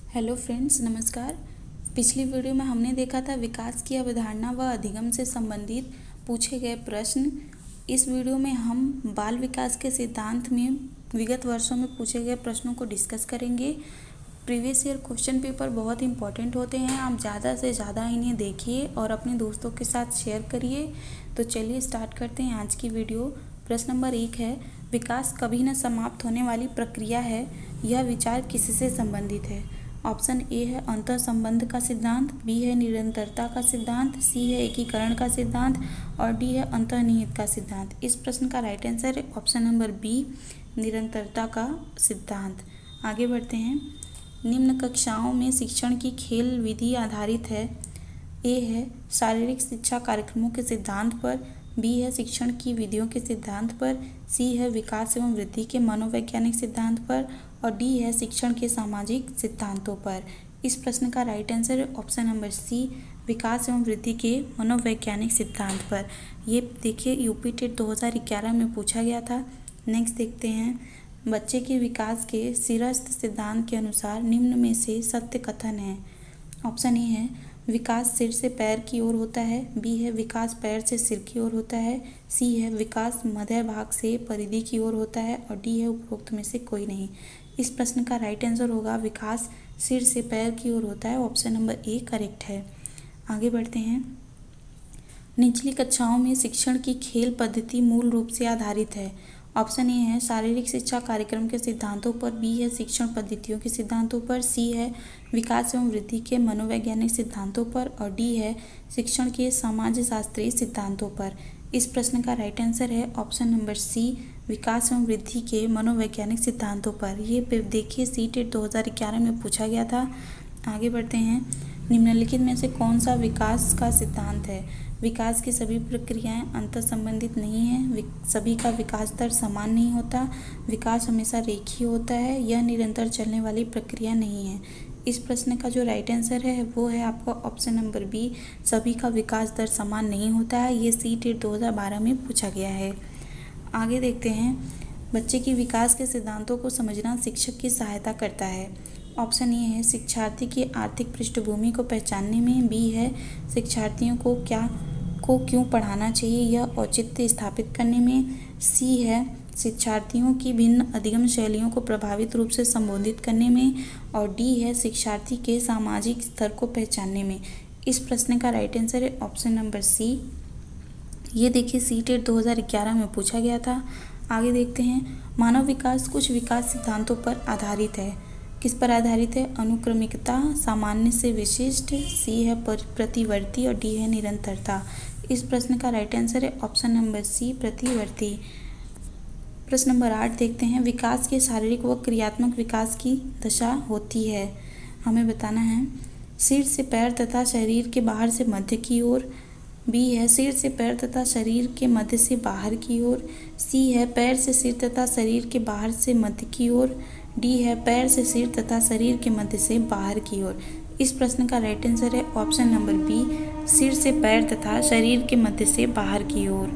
Hello friends, नमस्कार। पिछली video में हमने देखा था विकास की अवधारणा व अधिगम से संबंधित पूछे गए प्रश्न। इस वीडियो में हम बाल विकास के सिद्धांत में विगत वर्षों में पूछे गए प्रश्नों को डिस्कस करेंगे। प्रीवियस ईयर क्वेश्चन पेपर बहुत इंपॉर्टेंट होते हैं, आप ज़्यादा से ज़्यादा इन्हें देखिए और अपने दोस्तों के साथ शेयर करिए। तो चलिए स्टार्ट करते हैं आज की वीडियो। प्रश्न नंबर 1 है, विकास कभी न समाप्त होने वाली प्रक्रिया है, यह विचार किससे संबंधित है? ऑप्शन ए है अंतर संबंध का सिद्धांत, बी है निरंतरता का सिद्धांत, सी है एकीकरण का सिद्धांत और डी है अंतर्निहित का सिद्धांत। इस प्रश्न का राइट आंसर है ऑप्शन नंबर बी, निरंतरता का सिद्धांत। आगे बढ़ते हैं। निम्न कक्षाओं में शिक्षण की खेल विधि आधारित है। ए है शारीरिक शिक्षा कार्यक्रमों के सिद्धांत पर, बी है शिक्षण की विधियों के सिद्धांत पर, सी है विकास एवं वृद्धि के मनोवैज्ञानिक सिद्धांत पर और डी है शिक्षण के सामाजिक सिद्धांतों पर। इस प्रश्न का राइट आंसर है ऑप्शन नंबर सी, विकास एवं वृद्धि के मनोवैज्ञानिक सिद्धांत पर। ये देखिए यूपी टेट 2011 में पूछा गया था। नेक्स्ट देखते हैं, बच्चे के विकास के सिरस्थ सिद्धांत के अनुसार निम्न में से सत्य कथन है। ऑप्शन ए है विकास सिर से पैर की ओर होता है, बी है विकास पैर से सिर की ओर होता है, सी है विकास मध्य भाग से परिधि की ओर होता है और डी है उपरोक्त में से कोई नहीं। इस प्रश्न का राइट आंसर होगा विकास सिर से पैर की ओर होता है। ऑप्शन नंबर ए करेक्ट है। आगे बढ़ते हैं। निचली कक्षाओं में शिक्षण की खेल पद्धति मूल रूप से आधारित है। ऑप्शन ए है शारीरिक शिक्षा कार्यक्रम के सिद्धांतों पर, बी है शिक्षण पद्धतियों के सिद्धांतों पर, सी है विकास एवं वृद्धि के मनोवैज्ञानिक सिद्धांतों पर और डी है शिक्षण के समाजशास्त्रीय सिद्धांतों पर। इस प्रश्न का राइट आंसर है ऑप्शन नंबर सी, विकास एवं वृद्धि के मनोवैज्ञानिक सिद्धांतों पर। ये देखिए सीटेट 2011 में पूछा गया था। आगे बढ़ते हैं। निम्नलिखित में से कौन सा विकास का सिद्धांत है? विकास की सभी प्रक्रियाएं अंतर संबंधित नहीं हैं, सभी का विकास दर समान नहीं होता, विकास हमेशा रेखीय होता है, यह निरंतर चलने वाली प्रक्रिया नहीं है। इस प्रश्न का जो राइट आंसर है वो है आपका ऑप्शन नंबर बी, सभी का विकास दर समान नहीं होता है। ये सीटेट 2012 में पूछा गया है। आगे देखते हैं। बच्चे की विकास के सिद्धांतों को समझना शिक्षक की सहायता करता है। ऑप्शन ए है शिक्षार्थी की आर्थिक पृष्ठभूमि को पहचानने में, बी है शिक्षार्थियों को क्यों पढ़ाना चाहिए यह औचित्य स्थापित करने में, सी है शिक्षार्थियों की भिन्न अधिगम शैलियों को प्रभावित रूप से संबोधित करने में और डी है शिक्षार्थी के सामाजिक स्तर को पहचानने में। इस प्रश्न का राइट आंसर है ऑप्शन नंबर सी। ये देखिए सीटेट 2011 में पूछा गया था। आगे देखते हैं। मानव विकास कुछ विकास सिद्धांतों पर आधारित है। किस पर आधारित है? अनुक्रमिकता, सामान्य से विशिष्ट, सी है प्रतिवर्ती और डी है निरंतरता। इस प्रश्न का राइट आंसर है ऑप्शन नंबर सी, प्रतिवर्ती। प्रश्न नंबर 8 देखते हैं। विकास के शारीरिक व क्रियात्मक विकास की दशा होती है। हमें बताना है। सिर से पैर तथा शरीर के बाहर से मध्य की ओर, बी है सिर से पैर तथा शरीर के मध्य से बाहर की ओर, सी है पैर से सिर तथा शरीर के बाहर से मध्य की ओर, डी है पैर से सिर तथा शरीर के मध्य से बाहर की ओर। इस प्रश्न का राइट आंसर है ऑप्शन नंबर बी, सिर से पैर तथा शरीर के मध्य से बाहर की ओर।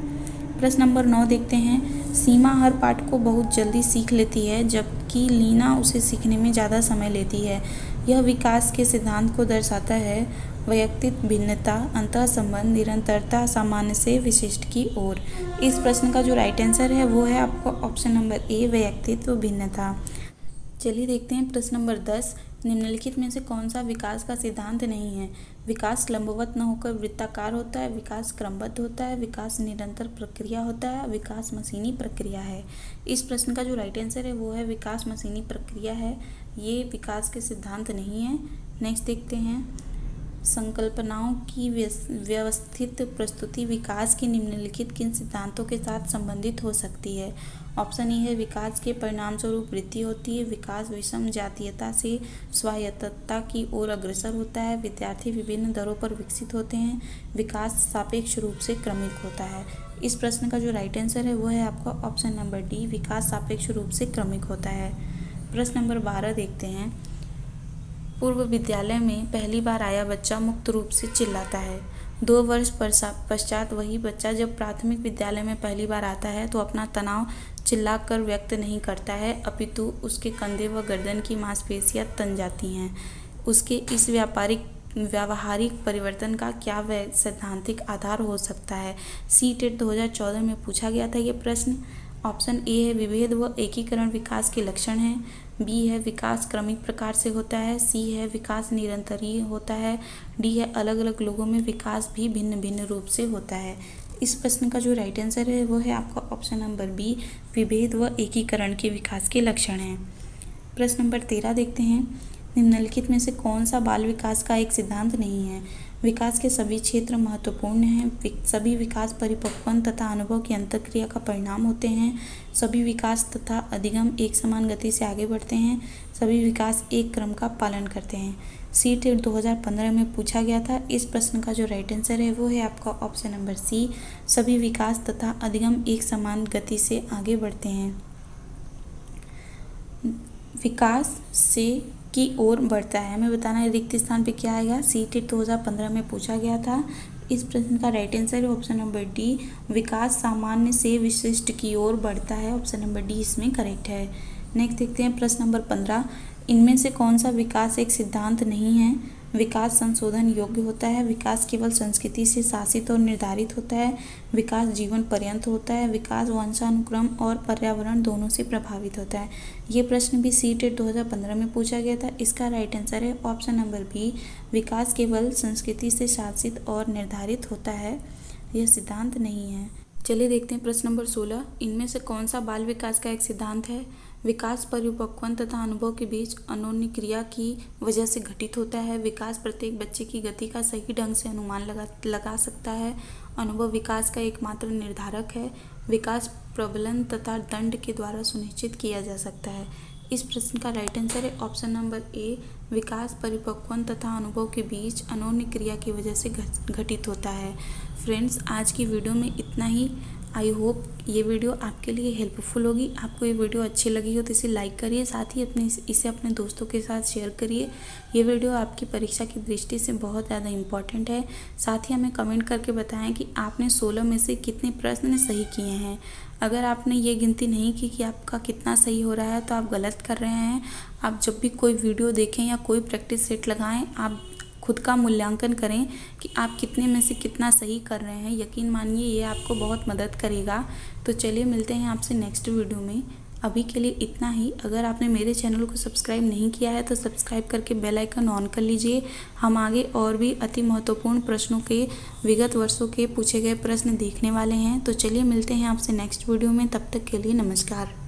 प्रश्न नंबर 9 देखते हैं। सीमा हर पाठ को बहुत जल्दी सीख लेती है जबकि लीना उसे सीखने में ज़्यादा समय लेती है। यह विकास के सिद्धांत को दर्शाता है। वैयक्तिक भिन्नता, अंतः संबंध, निरंतरता, सामान्य से विशिष्ट की ओर। इस प्रश्न का जो राइट आंसर है वो है आपका ऑप्शन नंबर ए, वैयक्तिक भिन्नता। चलिए देखते हैं प्रश्न नंबर 10। निम्नलिखित में से कौन सा विकास का सिद्धांत नहीं है? विकास लंबवत न होकर वृत्ताकार होता है, विकास क्रमबद्ध होता है, विकास निरंतर प्रक्रिया होता है, विकास मशीनी प्रक्रिया है। इस प्रश्न का जो राइट आंसर है वो है विकास मशीनी प्रक्रिया है। ये विकास के सिद्धांत नहीं है। नेक्स्ट देखते हैं। संकल्पनाओं की व्यवस्थित प्रस्तुति विकास के निम्नलिखित किन सिद्धांतों के साथ संबंधित हो सकती है? ऑप्शन ए है विकास के परिणाम स्वरूप वृद्धि होती है, विकास विषम जातीयता से स्वायत्तता की ओर अग्रसर होता है, विद्यार्थी विभिन्न दरों पर विकसित होते हैं, विकास सापेक्ष रूप से क्रमिक होता है। इस प्रश्न का जो राइट आंसर है वो है आपका ऑप्शन नंबर डी, विकास सापेक्ष रूप से क्रमिक होता है। प्रश्न नंबर 12 देखते हैं। पूर्व विद्यालय में पहली बार आया बच्चा मुक्त रूप से चिल्लाता है। 2 वर्ष पश्चात वही बच्चा जब प्राथमिक विद्यालय में पहली बार आता है तो अपना तनाव चिल्लाकर व्यक्त नहीं करता है, अपितु उसके कंधे व गर्दन की मांसपेशियां तन जाती हैं। उसके इस व्यावहारिक परिवर्तन का क्या सैद्धांतिक आधार हो सकता है? सीटेट 2014 में पूछा गया था ये प्रश्न। ऑप्शन ए है विभेद व एकीकरण विकास के लक्षण हैं, बी है विकास क्रमिक प्रकार से होता है, सी है विकास निरंतरीय होता है, डी है अलग अलग लोगों में विकास भी भिन्न भिन्न रूप से होता है। इस प्रश्न का जो राइट आंसर है वो है आपका ऑप्शन नंबर बी, विभेद व एकीकरण के विकास के लक्षण हैं। प्रश्न नंबर 13 देखते हैं, निम्नलिखित में से कौन सा बाल विकास का एक सिद्धांत नहीं है? विकास के सभी क्षेत्र महत्वपूर्ण हैं, सभी विकास परिपक्वन तथा अनुभव की अंतःक्रिया का परिणाम होते हैं, सभी विकास तथा अधिगम एक समान गति से आगे बढ़ते हैं, सभी विकास एक क्रम का पालन करते हैं। सीटेट 2015 में पूछा गया था। इस प्रश्न का जो राइट आंसर है वो है आपका ऑप्शन नंबर सी, सभी विकास तथा अधिगम एक समान गति से आगे बढ़ते हैं। विकास से की ओर बढ़ता है, हमें बताना है रिक्त स्थान पे क्या आएगा। सीटेट 2015 में पूछा गया था। इस प्रश्न का राइट आंसर है ऑप्शन नंबर डी, विकास सामान्य से विशिष्ट की ओर बढ़ता है। ऑप्शन नंबर डी इसमें करेक्ट है। नेक्स्ट देखते हैं प्रश्न नंबर 15, इनमें से कौन सा विकास एक सिद्धांत नहीं है? विकास संशोधन योग्य होता है, विकास केवल संस्कृति से शासित और निर्धारित होता है, विकास जीवन पर्यंत होता है, विकास वंशानुक्रम और पर्यावरण दोनों से प्रभावित होता है। ये प्रश्न भी सीटेट 2015 में पूछा गया था। इसका राइट आंसर है ऑप्शन नंबर बी, विकास केवल संस्कृति से शासित और निर्धारित होता है, यह सिद्धांत नहीं है। चलिए देखते हैं प्रश्न नंबर 16, इनमें से कौन सा बाल विकास का एक सिद्धांत है? विकास परिपक्वन तथा अनुभव के बीच अनोन्य क्रिया की वजह से घटित होता है, विकास प्रत्येक बच्चे की गति का सही ढंग से अनुमान लगा सकता है, अनुभव विकास का एकमात्र निर्धारक है, विकास प्रबलन तथा दंड के द्वारा सुनिश्चित किया जा सकता है। इस प्रश्न का राइट आंसर है ऑप्शन नंबर ए, विकास परिपक्वन तथा अनुभव के बीच अनोन्य क्रिया की वजह से घटित होता है। फ्रेंड्स, आज की वीडियो में इतना ही। आई होप ये वीडियो आपके लिए हेल्पफुल होगी। आपको ये वीडियो अच्छी लगी हो तो इसे लाइक करिए, साथ ही इसे अपने दोस्तों के साथ शेयर करिए। ये वीडियो आपकी परीक्षा की दृष्टि से बहुत ज़्यादा इम्पॉर्टेंट है। साथ ही हमें कमेंट करके बताएं कि आपने 16 में से कितने प्रश्न सही किए हैं। अगर आपने ये गिनती नहीं की कि आपका कितना सही हो रहा है तो आप गलत कर रहे हैं। आप जब भी कोई वीडियो देखें या कोई प्रैक्टिस सेट लगाएं, आप खुद का मूल्यांकन करें कि आप कितने में से कितना सही कर रहे हैं। यकीन मानिए ये आपको बहुत मदद करेगा। तो चलिए मिलते हैं आपसे नेक्स्ट वीडियो में। अभी के लिए इतना ही। अगर आपने मेरे चैनल को सब्सक्राइब नहीं किया है तो सब्सक्राइब करके बेल आइकन ऑन कर लीजिए। हम आगे और भी अति महत्वपूर्ण प्रश्नों के विगत वर्षों के पूछे गए प्रश्न देखने वाले हैं। तो चलिए मिलते हैं आपसे नेक्स्ट वीडियो में। तब तक के लिए नमस्कार।